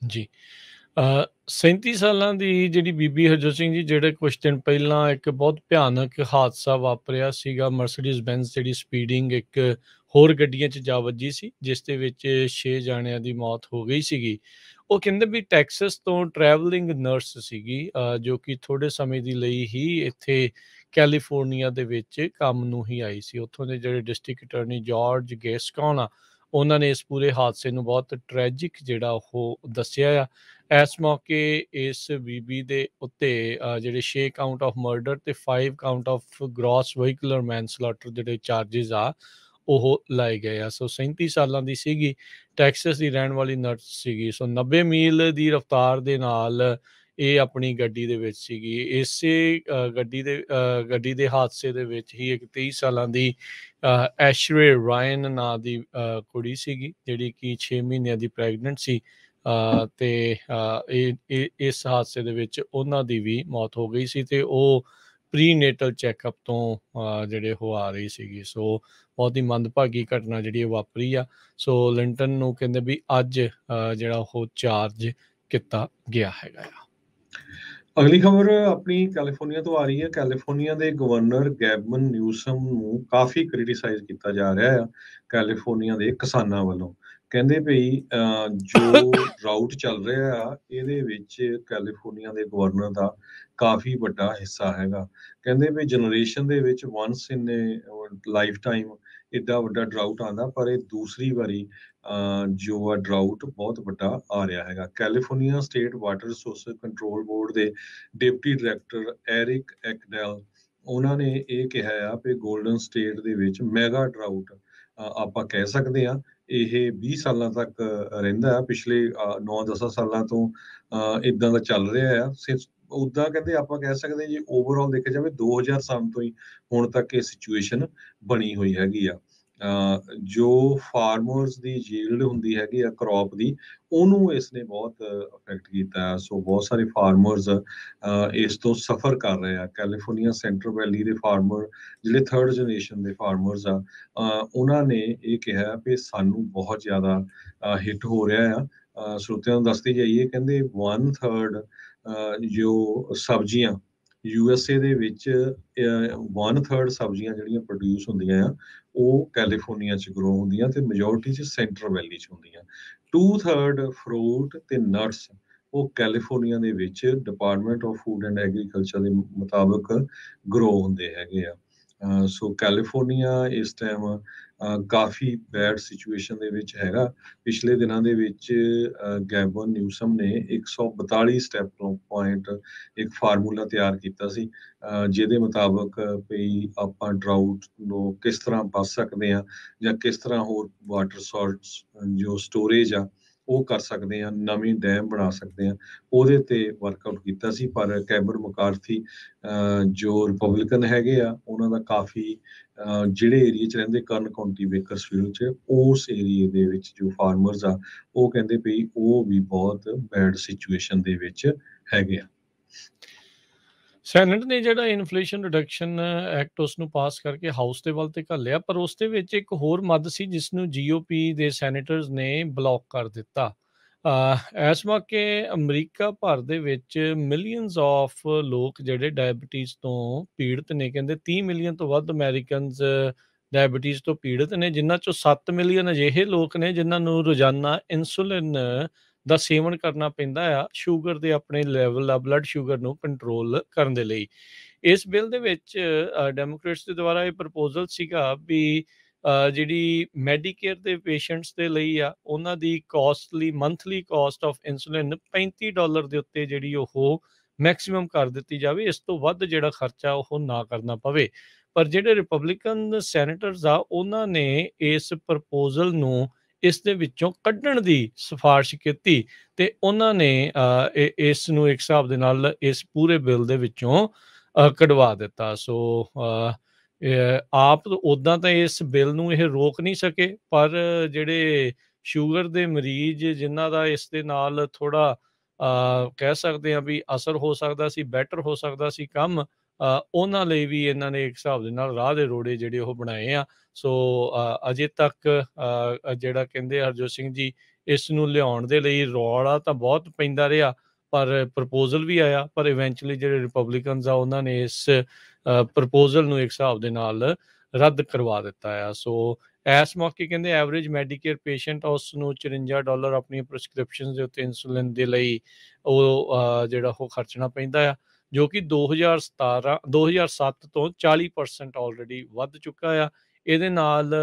ਜੀ। 37 ਸਾਲਾਂ ਦੀ ਜਿਹੜੀ ਬੀਬੀ ਹਰਜੋਤ ਸਿੰਘ ਜੀ, ਜਿਹੜੇ ਕੁਛ ਦਿਨ ਪਹਿਲਾਂ ਇੱਕ ਬਹੁਤ ਭਿਆਨਕ ਹਾਦਸਾ ਵਾਪਰਿਆ ਸੀਗਾ। ਮਰਸੀਡੀਜ਼ ਬੈਂਜ਼ ਜਿਹੜੀ ਸਪੀਡਿੰਗ ਇੱਕ ਹੋਰ ਗੱਡੀਆਂ 'ਚ ਜਾ ਵੱਜੀ ਸੀ, ਜਿਸ ਦੇ ਵਿੱਚ 6 ਜਾਣਿਆਂ ਦੀ ਮੌਤ ਹੋ ਗਈ ਸੀਗੀ। ਉਹ ਕਹਿੰਦੇ ਵੀ ਟੈਕਸਸ ਤੋਂ ਟਰੈਵਲਿੰਗ ਨਰਸ ਸੀਗੀ, ਜੋ ਕਿ ਥੋੜ੍ਹੇ ਸਮੇਂ ਦੇ ਲਈ ਹੀ ਇੱਥੇ ਕੈਲੀਫੋਰਨੀਆ ਦੇ ਵਿੱਚ ਕੰਮ ਨੂੰ ਹੀ ਆਈ ਸੀ। ਉੱਥੋਂ ਦੇ ਜਿਹੜੇ ਡਿਸਟ੍ਰਿਕਟ ਅਟਾਰਨੀ ਜਾਰਜ ਗੈਸਕੌਨ ਆ, ਉਹਨਾਂ ਨੇ ਇਸ ਪੂਰੇ ਹਾਦਸੇ ਨੂੰ ਬਹੁਤ ਟ੍ਰੈਜਿਕ ਜਿਹੜਾ ਉਹ ਦੱਸਿਆ ਆ। ਇਸ ਮੌਕੇ ਇਸ ਬੀਬੀ ਦੇ ਉੱਤੇ ਜਿਹੜੇ 6 ਕਾਊਂਟ ਆਫ ਮਰਡਰ ਤੇ 5 ਕਾਊਂਟ ਆਫ ਗ੍ਰੋਸ ਵਹੀਕੂਲਰ ਮੈਨਸਲੌਟਰ ਜਿਹੜੇ ਚਾਰਜਿਸ ਆ, ਉਹ ਲਾਏ ਗਏ ਆ। ਸੋ 37 ਸਾਲਾਂ ਦੀ ਸੀਗੀ, ਟੈਕਸਸ ਦੀ ਰਹਿਣ ਵਾਲੀ ਨਰਸ ਸੀਗੀ। ਸੋ 90 ਮੀਲ ਦੀ ਰਫ਼ਤਾਰ ਦੇ ਨਾਲ ਇਹ ਆਪਣੀ ਗੱਡੀ ਦੇ ਵਿੱਚ ਸੀਗੀ। ਇਸੇ ਗੱਡੀ ਦੇ ਹਾਦਸੇ ਦੇ ਵਿੱਚ ਹੀ ਇੱਕ 23 ਸਾਲਾਂ ਦੀ ਐਸ਼ਰੇ ਰਾਇਨ ਨਾਂ ਦੀ ਕੁੜੀ ਸੀਗੀ, ਜਿਹੜੀ ਕਿ 6 ਮਹੀਨਿਆਂ ਦੀ ਪ੍ਰੈਗਨੈਂਟ ਸੀ। ਤੇ ਇਸ ਹਾਦਸੇ ਦੇ ਵਿੱਚ ਉਹਨਾਂ ਦੀ ਵੀ ਮੌਤ ਹੋ ਗਈ ਸੀ, ਤੇ ਉਹ ਪ੍ਰੀਨੇਟਲ ਚੈੱਕਅਪ ਤੋਂ ਜਿਹੜੇ ਉਹ ਆ ਰਹੀ ਸੀਗੀ। ਸੋ ਬਹੁਤ ਹੀ ਮੰਦਭਾਗੀ ਘਟਨਾ ਜਿਹੜੀ ਇਹ ਵਾਪਰੀ ਆ। ਸੋ ਲਿੰਟਨ ਨੂੰ ਕਹਿੰਦੇ ਵੀ ਅੱਜ ਜਿਹੜਾ ਉਹ ਚਾਰਜ ਕੀਤਾ ਗਿਆ ਹੈਗਾ ਆ। ਅਗਲੀ ਖਬਰ ਆਪਣੀ ਕੈਲੀਫੋਰਨੀਆ ਤੋਂ ਆ ਰਹੀ ਹੈ। ਕੈਲੀਫੋਰਨੀਆ ਦੇ ਗਵਰਨਰ ਗੈਬਨ ਨਿਊਸਮ ਨੂੰ ਕਾਫੀ ਕ੍ਰਿਟਿਸਾਈਜ਼ ਕੀਤਾ ਜਾ ਰਿਹਾ ਆ ਕੈਲੀਫੋਰਨੀਆ ਦੇ ਕਿਸਾਨਾਂ ਵੱਲੋਂ। ਕਹਿੰਦੇ ਭਈ ਜੋ ਡਰਾਊਟ ਚੱਲ ਰਿਹਾ ਆ, ਇਹਦੇ ਵਿੱਚ ਕੈਲੀਫੋਰਨੀਆ ਦੇ ਗਵਰਨਰ ਦਾ ਕਾਫੀ ਵੱਡਾ ਹਿੱਸਾ ਹੈਗਾ। ਕਹਿੰਦੇ ਵੀ ਜਨਰੇਸ਼ਨ ਦੇ ਵਿੱਚ ਵਾਂਸ ਇਨ ਲਾਈਫ ਟਾਈਮ ਏਡਾ ਵੱਡਾ ਡਰਾਊਟ ਆਉਂਦਾ, ਪਰ ਇਹ ਦੂਸਰੀ ਵਾਰੀ ਜੋ ਆ ਡਰਾਊਟ ਬਹੁਤ ਵੱਡਾ ਆ ਰਿਹਾ ਹੈਗਾ। California state water resources control board ਦੇ ਡਿਪਟੀ ਡਾਇਰੈਕਟਰ ਐਰਿਕ ਐਕਡੈਲ, ਉਹਨਾਂ ਨੇ ਇਹ ਕਿਹਾ ਆ ਕਿ ਗੋਲਡਨ ਸਟੇਟ ਦੇ ਵਿੱਚ ਮੈਗਾ ਡਰਾਊਟ ਆਪਾਂ ਕਹਿ ਸਕਦੇ ਹਾਂ। ਇਹ 20 ਸਾਲਾਂ ਤੱਕ ਰਹਿੰਦਾ ਆ, ਪਿਛਲੇ 9-10 ਸਾਲਾਂ ਤੋਂ ਇਦਾਂ ਦਾ ਚੱਲ ਰਿਹਾ ਆ। ਉੱਦਾਂ ਕਹਿੰਦੇ ਆਪਾਂ ਕਹਿ ਸਕਦੇ ਜੀ, ਓਵਰਆਲ ਦੇਖਿਆ ਜਾਵੇ 2007 ਤੋਂ ਹੀ ਹੁਣ ਤੱਕ ਇਹ ਸਿਚੁਏਸ਼ਨ ਬਣੀ ਹੋਈ ਹੈਗੀ ਆ। ਜੋ ਫਾਰਮਰਸ ਦੀ ਯੀਲਡ ਹੁੰਦੀ ਹੈਗੀ ਆ ਕ੍ਰੌਪ ਦੀ, ਉਹਨੂੰ ਇਸਨੇ ਬਹੁਤ ਅਫੈਕਟ ਕੀਤਾ ਹੈ। ਸੋ ਬਹੁਤ ਸਾਰੇ ਫਾਰਮਰਸ ਇਸ ਤੋਂ ਸਫਰ ਕਰ ਰਹੇ ਆ। ਕੈਲੀਫੋਰਨੀਆ ਸੈਂਟਰ ਵੈਲੀ ਦੇ ਫਾਰਮਰ, ਜਿਹੜੇ 3rd ਜਨਰੇਸ਼ਨ ਦੇ ਫਾਰਮਰਸ ਆ, ਉਹਨਾਂ ਨੇ ਇਹ ਕਿਹਾ ਕਿ ਸਾਨੂੰ ਬਹੁਤ ਜ਼ਿਆਦਾ ਹਿੱਟ ਹੋ ਰਿਹਾ ਆ। ਸਰੋਤਿਆਂ ਨੂੰ ਦੱਸਦੇ ਜਾਈਏ, ਕਹਿੰਦੇ 1/3 ਜੋ ਸਬਜ਼ੀਆਂ USA ਦੇ ਵਿੱਚ 1/3 ਸਬਜ਼ੀਆਂ ਜਿਹੜੀਆਂ ਪ੍ਰੋਡਿਊਸ ਹੁੰਦੀਆਂ ਆ, ਉਹ ਕੈਲੀਫੋਰਨੀਆ 'ਚ ਗਰੋ ਹੁੰਦੀਆਂ ਤੇ ਮੈਜੋਰਟੀ 'ਚ ਸੈਂਟਰ ਵੈਲੀ 'ਚ ਹੁੰਦੀਆਂ। 2/3 ਫਰੂਟ ਤੇ ਨਟਸ ਉਹ ਕੈਲੀਫੋਰਨੀਆ ਦੇ ਵਿੱਚ department of food and agriculture ਦੇ ਮੁਤਾਬਕ ਗਰੋ ਹੁੰਦੇ ਹੈਗੇ ਆ। ਸੋ ਕੈਲੀਫੋਰਨੀਆ ਇਸ ਟਾਈਮ ਕਾਫੀ ਬੈਡ ਸਿਚੁਏਸ਼ਨ ਦੇ ਵਿੱਚ ਹੈਗਾ। ਪਿਛਲੇ ਦਿਨਾਂ ਦੇ ਵਿੱਚ ਗੈਬਨ ਨਿਊਸਮ ਨੇ 142 ਸਟੈਪ ਪੁਆਇੰਟ ਇੱਕ ਫਾਰਮੂਲਾ ਤਿਆਰ ਕੀਤਾ ਸੀ, ਜਿਹਦੇ ਮੁਤਾਬਕ ਵੀ ਆਪਾਂ ਡਰਾਊਟ ਨੂੰ ਕਿਸ ਤਰ੍ਹਾਂ ਬਚ ਸਕਦੇ ਹਾਂ, ਜਾਂ ਕਿਸ ਤਰ੍ਹਾਂ ਹੋਰ ਵਾਟਰ ਸੋਰਸ ਜੋ ਸਟੋਰੇਜ ਆ ਉਹ ਕਰ ਸਕਦੇ ਹਾਂ, ਨਵੀਂ ਡੈਮ ਬਣਾ ਸਕਦੇ ਹਾਂ, ਉਹਦੇ ਤੇ ਵਰਕਆਊਟ ਕੀਤਾ ਸੀ। ਪਰ ਕੈਬਨ ਮਕਾਰਥੀ ਜੋ ਰਿਪਬਲਿਕਨ ਹੈਗੇ ਆ, ਉਹਨਾਂ ਦਾ ਕਾਫੀ ਜਿਹੜੇ ਏਰੀਏ 'ਚ ਰਹਿੰਦੇ, ਕਰਨ ਕਾਉਂਟੀ ਬੇਕਰਸਫੀਲਡ 'ਚ, ਉਸ ਏਰੀਏ ਦੇ ਵਿੱਚ ਜੋ ਫਾਰਮਰਸ ਆ, ਉਹ ਕਹਿੰਦੇ ਵੀ ਉਹ ਵੀ ਬਹੁਤ ਬੈਡ ਸਿਚੁਏਸ਼ਨ ਦੇ ਵਿੱਚ ਹੈਗੇ ਆ। ਸੈਨੇਟ ਨੇ ਜਿਹੜਾ ਇਨਫਲੇਸ਼ਨ ਰਿਡਕਸ਼ਨ ਐਕਟ ਉਸ ਨੂੰ ਪਾਸ ਕਰਕੇ ਹਾਊਸ ਦੇ ਵੱਲ ਤੇ ਘੱਲਿਆ, ਪਰ ਉਸ ਦੇ ਵਿੱਚ ਇੱਕ ਹੋਰ ਮੱਦ ਸੀ ਜਿਸ ਨੂੰ GOP ਦੇ ਸੈਨੇਟਰਸ ਨੇ ਬਲੌਕ ਕਰ ਦਿੱਤਾ। ਇਸ ਮੌਕੇ ਅਮਰੀਕਾ ਭਰ ਦੇ ਵਿੱਚ ਮਿਲੀਅਨਸ ਆਫ ਲੋਕ ਜਿਹੜੇ ਡਾਇਬਟੀਜ਼ ਤੋਂ ਪੀੜਤ ਨੇ। ਕਹਿੰਦੇ 30 ਮਿਲੀਅਨ ਤੋਂ ਵੱਧ ਅਮਰੀਕਨਸ ਡਾਇਬਟੀਜ਼ ਤੋਂ ਪੀੜਤ ਨੇ, ਜਿਨ੍ਹਾਂ 'ਚੋਂ 7 ਮਿਲੀਅਨ ਅਜਿਹੇ ਲੋਕ ਨੇ ਜਿਨ੍ਹਾਂ ਨੂੰ ਰੋਜ਼ਾਨਾ ਇਨਸੁਲਿਨ ਦਾ ਸੇਵਨ ਕਰਨਾ ਪੈਂਦਾ ਆ, ਸ਼ੂਗਰ ਦੇ ਆਪਣੇ ਲੈਵਲ ਆ, ਬਲੱਡ ਸ਼ੂਗਰ ਨੂੰ ਕੰਟਰੋਲ ਕਰਨ ਦੇ ਲਈ। ਇਸ ਬਿੱਲ ਦੇ ਵਿੱਚ ਡੈਮੋਕ੍ਰੇਟਸ ਦੇ ਦੁਆਰਾ ਇਹ ਪ੍ਰਪੋਜ਼ਲ ਸੀਗਾ ਵੀ ਜਿਹੜੀ ਮੈਡੀਕੇਅਰ ਦੇ ਪੇਸ਼ੈਂਟਸ ਦੇ ਲਈ ਆ, ਉਹਨਾਂ ਦੀ ਮੰਥਲੀ ਕਾਸਟ ਆਫ ਇਨਸੁਲਿਨ $35 ਦੇ ਉੱਤੇ ਜਿਹੜੀ ਉਹ ਮੈਕਸਿਮਮ ਕਰ ਦਿੱਤੀ ਜਾਵੇ। ਇਸ ਤੋਂ ਵੱਧ ਜਿਹੜਾ ਖਰਚਾ ਉਹ ਨਾ ਕਰਨਾ ਪਵੇ। ਪਰ ਜਿਹੜੇ ਰਿਪਬਲਿਕਨ ਸੈਨੇਟਰਸ ਆ, ਉਹਨਾਂ ਨੇ ਇਸ ਪ੍ਰਪੋਜ਼ਲ ਨੂੰ ਇਸ ਦੇ ਵਿੱਚੋਂ ਕੱਢਣ ਦੀ ਸਿਫਾਰਿਸ਼ ਕੀਤੀ, ਤੇ ਉਹਨਾਂ ਨੇ ਇਸ ਨੂੰ ਇੱਕ ਹਿਸਾਬ ਦੇ ਨਾਲ ਇਸ ਪੂਰੇ ਬਿੱਲ ਦੇ ਵਿੱਚੋਂ ਕਢਵਾ ਦਿੱਤਾ। ਸੋ ਆਪ ਉੱਦਾਂ ਤਾਂ ਇਸ ਬਿੱਲ ਨੂੰ ਇਹ ਰੋਕ ਨਹੀਂ ਸਕੇ, ਪਰ ਜਿਹੜੇ ਸ਼ੂਗਰ ਦੇ ਮਰੀਜ਼ ਜਿਨ੍ਹਾਂ ਦਾ ਇਸ ਦੇ ਨਾਲ ਥੋੜ੍ਹਾ ਕਹਿ ਸਕਦੇ ਹਾਂ ਵੀ ਅਸਰ ਹੋ ਸਕਦਾ ਸੀ, ਬੈਟਰ ਹੋ ਸਕਦਾ ਸੀ ਕੰਮ, ਉਹਨਾਂ ਲਈ ਵੀ ਇਹਨਾਂ ਨੇ ਇੱਕ ਹਿਸਾਬ ਦੇ ਨਾਲ ਰਾਹ ਦੇ ਰੋੜੇ ਜਿਹੜੇ ਉਹ ਬਣਾਏ ਆ। ਸੋ ਅਜੇ ਤੱਕ ਜਿਹੜਾ ਕਹਿੰਦੇ ਹਰਜੋਤ ਸਿੰਘ ਜੀ, ਇਸ ਨੂੰ ਲਿਆਉਣ ਦੇ ਲਈ ਰੌਲਾ ਤਾਂ ਬਹੁਤ ਪੈਂਦਾ ਰਿਹਾ, ਪਰ ਪ੍ਰਪੋਜ਼ਲ ਵੀ ਆਇਆ, ਪਰ ਇਵੈਂਚੁਅਲੀ ਜਿਹੜੇ ਰਿਪਬਲਿਕਨਸ ਆ ਉਹਨਾਂ ਨੇ ਇਸ ਪ੍ਰਪੋਜ਼ਲ ਨੂੰ ਇੱਕ ਹਿਸਾਬ ਦੇ ਨਾਲ ਰੱਦ ਕਰਵਾ ਦਿੱਤਾ ਆ। ਸੋ ਇਸ ਮੌਕੇ ਕਹਿੰਦੇ ਐਵਰੇਜ ਮੈਡੀਕੇਅਰ ਪੇਸ਼ੈਂਟ ਉਸ ਨੂੰ $54 ਆਪਣੀਆਂ ਪ੍ਰਸਕ੍ਰਿਪਸ਼ਨ ਦੇ ਉੱਤੇ ਇਨਸੂਲਿਨ ਦੇ ਲਈ ਉਹ ਜਿਹੜਾ ਉਹ ਖਰਚਣਾ ਪੈਂਦਾ ਆ, ਜੋ ਕਿ 2007 ਤੋਂ 40% ਆਲਰੇਡੀ ਵੱਧ ਚੁੱਕਾ ਆ। ਇਹਦੇ ਨਾਲ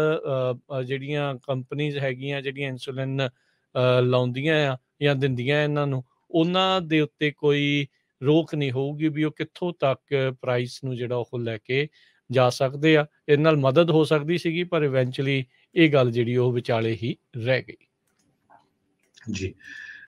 ਜਿਹੜੀਆਂ ਕੰਪਨੀਜ਼ ਹੈਗੀਆਂ ਜਿਹੜੀਆਂ ਇਨਸੂਲਿਨ ਲਾਉਂਦੀਆਂ ਆ ਜਾਂ ਦਿੰਦੀਆਂ ਇਹਨਾਂ ਨੂੰ, ਉਹਨਾਂ ਦੇ ਉੱਤੇ ਕੋਈ ਰੋਕ ਨਹੀਂ ਹੋਊਗੀ ਵੀ ਉਹ ਕਿੱਥੋਂ ਤੱਕ ਪ੍ਰਾਈਸ ਨੂੰ ਜਿਹੜਾ ਉਹ ਲੈ ਕੇ ਜਾ ਸਕਦੇ ਆ। ਇਹਦੇ ਨਾਲ ਮਦਦ ਹੋ ਸਕਦੀ ਸੀਗੀ, ਪਰ ਇਵੈਂਚੁਅਲੀ ਇਹ ਗੱਲ ਜਿਹੜੀ ਉਹ ਵਿਚਾਲੇ ਹੀ ਰਹਿ ਗਈ। ਜੀ।